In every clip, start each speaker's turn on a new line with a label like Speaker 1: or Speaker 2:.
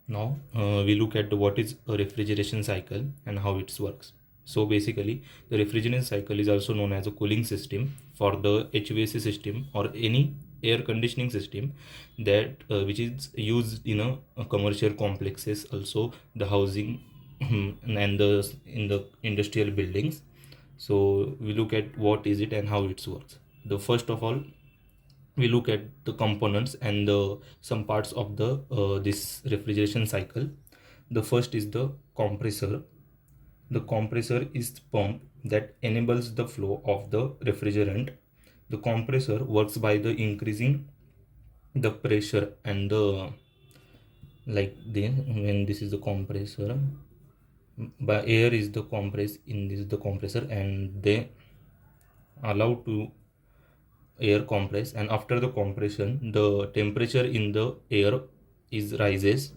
Speaker 1: Now we look at what is a refrigeration cycle and how it works. So basically, the refrigeration cycle is also known as a cooling system for the HVAC system or any air conditioning system that which is used in a commercial complexes, also the housing and the in the industrial buildings. So we look at what is it and how it works. The first of all, we look at the components and some parts of the this refrigeration cycle. The first is the compressor. The compressor is the pump that enables the flow of the refrigerant. The compressor works by the increasing the pressure and the like the when this is the compressor, by air is the compress in this is the compressor, and they allow to air compress, and after the compression the temperature in the air is rises,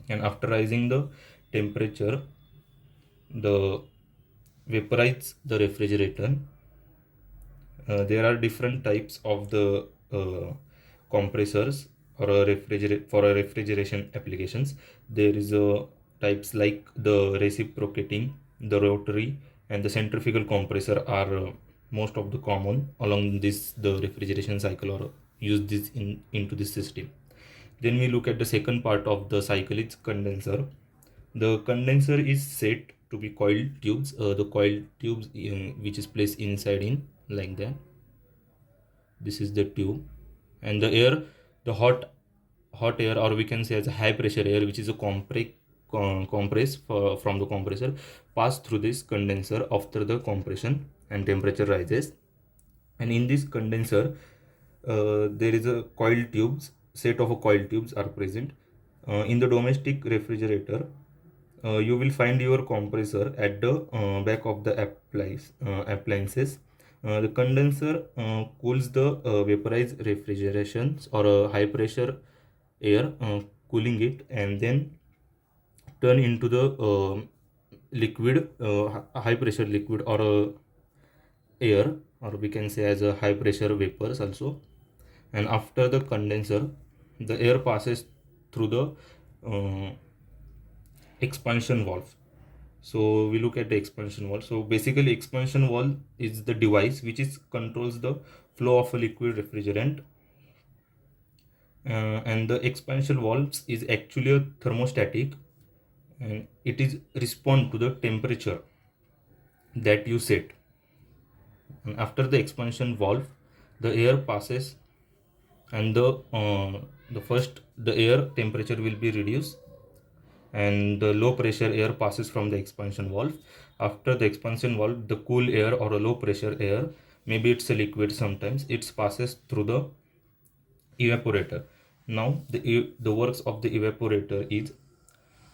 Speaker 1: and after rising the temperature the vaporize the refrigerator. There are different types of the compressors or a refrigerate for a refrigeration applications. There is a types like the reciprocating, the rotary, and the centrifugal compressor are most of the common along this the refrigeration cycle or use this in into this system. Then we look at the second part of the cycle, it's condenser. The condenser is said to be coiled tubes. The coiled tubes which is placed inside in like that. This is the tube, and the air, the hot air, or we can say as a high pressure air, which is a compress from the compressor, pass through this condenser after the compression and temperature rises. And in this condenser, there is a coiled tubes. Set of a coiled tubes are present. In the domestic refrigerator, you will find your compressor at the back of the appliances. The condenser cools the vaporized refrigerations or high pressure air, cooling it, and then turn into the liquid, high pressure liquid or air, or we can say as a high pressure vapors also. And after the condenser, the air passes through the expansion valve. So we look at the expansion valve. So basically expansion valve is the device which is controls the flow of a liquid refrigerant, and the expansion valves is actually a thermostatic, and it is respond to the temperature that you set. And after the expansion valve, the air passes, and the air temperature will be reduced, and the low pressure air passes from the expansion valve. After the expansion valve, the cool air or a low pressure air, maybe it's a liquid, sometimes it passes through the evaporator. Now the works of the evaporator is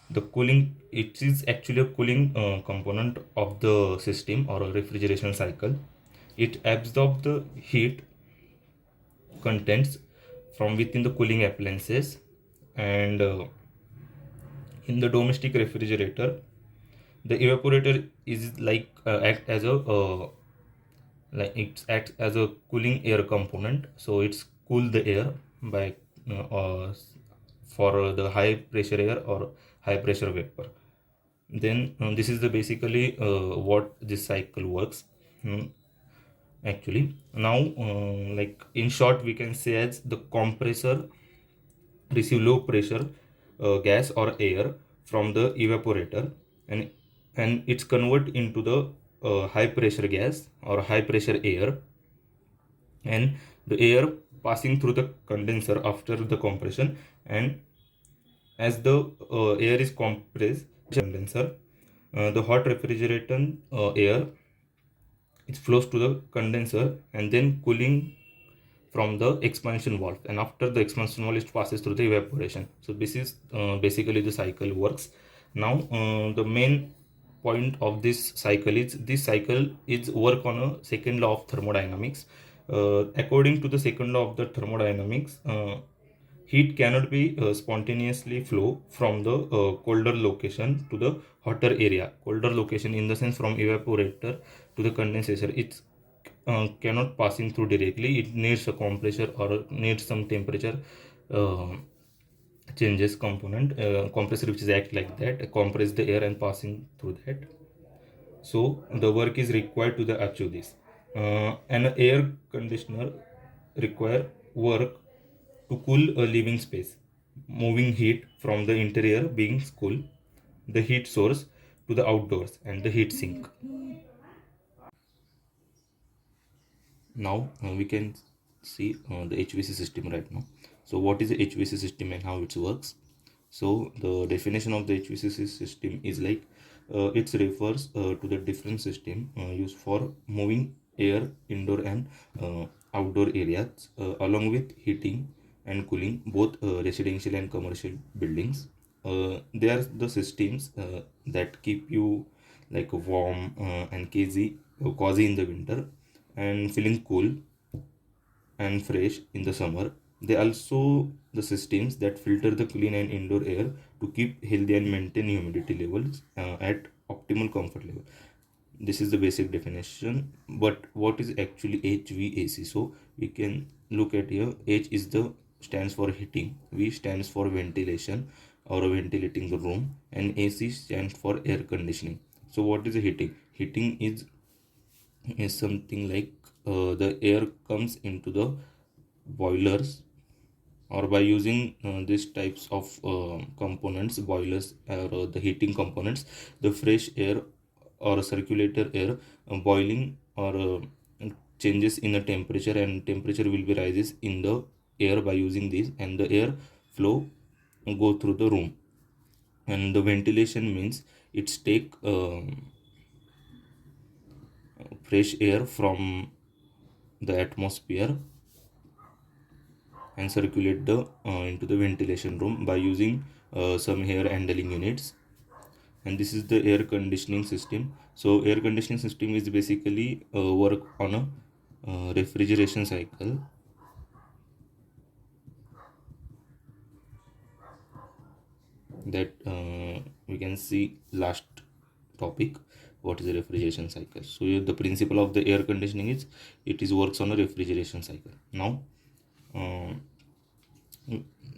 Speaker 1: the cooling. It is actually a cooling component of the system or a refrigeration cycle. It absorbs the heat contents from within the cooling appliances, and in the domestic refrigerator, the evaporator is like act as a like it acts as a cooling air component. So it's cool the air by for the high pressure air or high pressure vapor. Then this is the basically what this cycle works. Actually now, like in short, we can say as the compressor receive low pressure gas or air from the evaporator, and it's convert into the high pressure gas or high pressure air, and the air passing through the condenser after the compression. And as the air is compressed condenser, the hot refrigerant air, it flows to the condenser and then cooling from the expansion valve, and after the expansion valve it passes through the evaporation. So this is basically the cycle works. Now the main point of this cycle is work on a second law of thermodynamics. According to the second law of the thermodynamics, heat cannot be spontaneously flow from the colder location to the hotter area. Colder location in the sense from evaporator to the condenser, it's cannot passing through directly. It needs a compressor or needs some temperature uh, changes component, compressor which is act like that, compress the air and passing through that. So the work is required to the achieve this. An air conditioner require work to cool a living space, moving heat from the interior being cool, the heat source to the outdoors and the heat sink. Now we can see the HVAC system right now. So what is the HVAC system and how it works? So the definition of the HVAC system is like it refers to the different system used for moving air indoor and outdoor areas along with heating and cooling both residential and commercial buildings. They are the systems that keep you like warm and cozy in the winter and feeling cool and fresh in the summer. They also the systems that filter the clean and indoor air to keep healthy and maintain humidity levels at optimal comfort level. This is the basic definition. But what is actually HVAC? So we can look at here. H is the stands for heating. V stands for ventilation or ventilating the room, and AC stands for air conditioning. So what is the heating? Heating is something like the air comes into the boilers, or by using these types of components, boilers or the heating components, the fresh air or circulator air boiling or changes in the temperature, and temperature will be rises in the air by using this, and the air flow go through the room. And the ventilation means it's take fresh air from the atmosphere and circulate the into the ventilation room by using some air handling units. And this is the air conditioning system. So air conditioning system is basically work on a refrigeration cycle that we can see last topic. What is a refrigeration cycle? So the principle of the air conditioning is it is works on a refrigeration cycle. Now uh,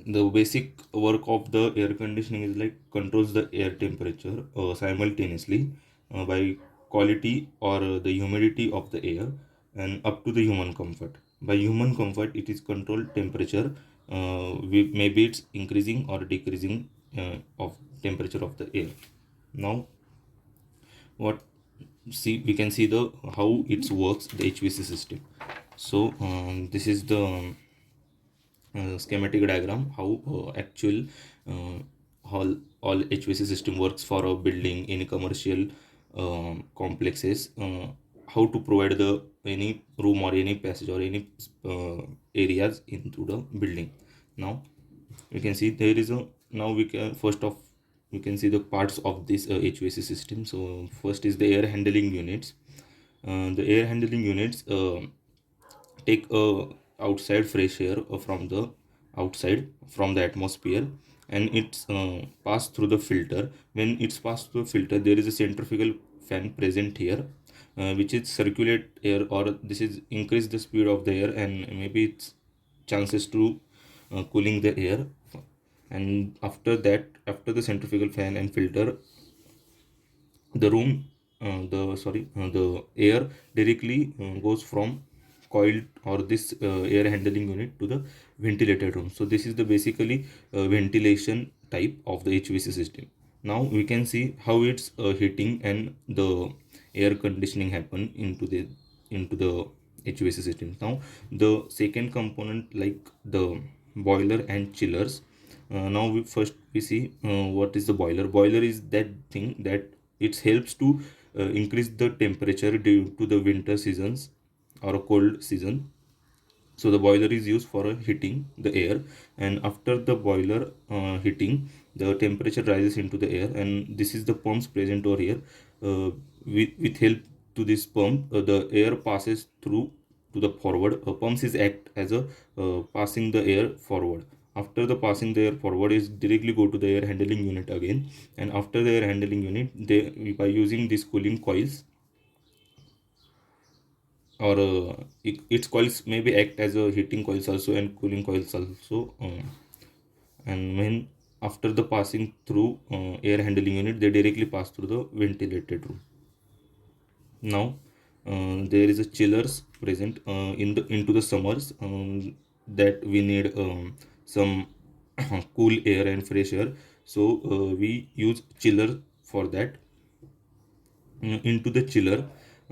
Speaker 1: the basic work of the air conditioning is like controls the air temperature simultaneously by quality or the humidity of the air and up to the human comfort. By human comfort it is controlled temperature, maybe it's increasing or decreasing of temperature of the air. Now what see we can see the how it works, the HVAC system. So this is the schematic diagram how actual uh, all HVAC system works for a building in commercial complexes, how to provide the any room or any passage or any areas into the building. Now we can see there is a now we can first of we can see the parts of this HVAC system. So first is the air handling units. The air handling units take outside fresh air from the outside from the atmosphere, and it's passed through the filter. When it's passed through the filter, there is a centrifugal fan present here, which is circulate air, or this is increase the speed of the air, and maybe it's chances to cooling the air. And after that, after the centrifugal fan and filter, the room the air directly goes from coiled or this air handling unit to the ventilated room. So this is the basically ventilation type of the HVAC system. Now we can see how it's heating and the air conditioning happen into the HVAC system. Now the second component like the boiler and chillers. Now we see what is the boiler. Boiler is that thing that it helps to increase the temperature due to the winter seasons or a cold season. So the boiler is used for heating the air, and after the boiler heating, the temperature rises into the air, and this is the pumps present over here. With help to this pump, the air passes through to the forward. Pumps is act as a passing the air forward. After the passing the air forward is directly go to the air handling unit again, and after the air handling unit, they by using these cooling coils or its coils maybe act as a heating coils also and cooling coils also, and when after the passing through air handling unit, they directly pass through the ventilated room. Now there is a chillers present in the into the summers, that we need some cool air and fresh air. So we use chiller for that. Into the chiller,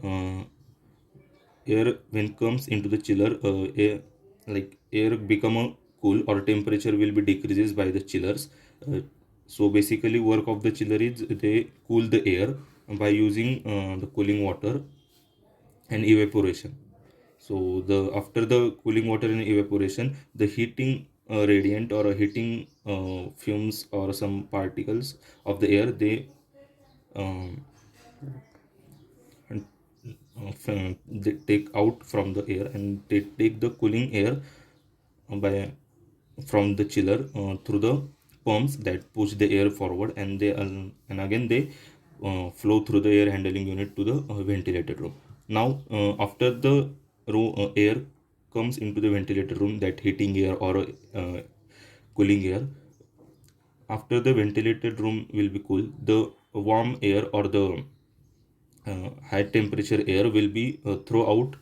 Speaker 1: uh, air when comes into the chiller, air become a cool, or temperature will be decreases by the chillers. So basically work of the chiller is they cool the air by using the cooling water and evaporation. So the after the cooling water and evaporation, the heating radiant or a heating fumes or some particles of the air, they um, and, they take out from the air, and they take the cooling air by from the chiller through the pumps that push the air forward, and they and again they flow through the air handling unit to the ventilated room. Now after the air comes into the ventilated room, that heating air or cooling air, after the ventilated room will be cool, the warm air or the high temperature air will be throw out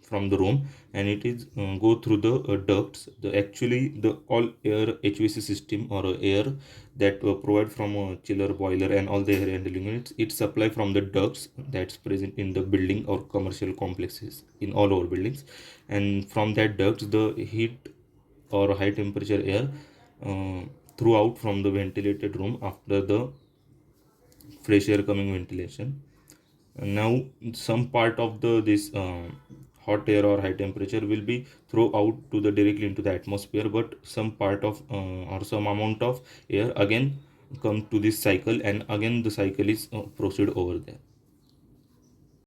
Speaker 1: from the room, and it is go through the ducts. The actually the all air HVAC system or air that provide from a chiller, boiler, and all the air handling units, it supply from the ducts that's present in the building or commercial complexes in all our buildings. And from that ducts, the heat or high temperature air uh, throughout from the ventilated room after the fresh air coming ventilation. And now some part of the this hot air or high temperature will be throw out to the directly into the atmosphere, but some part of or some amount of air again come to this cycle, and again the cycle is proceed over there.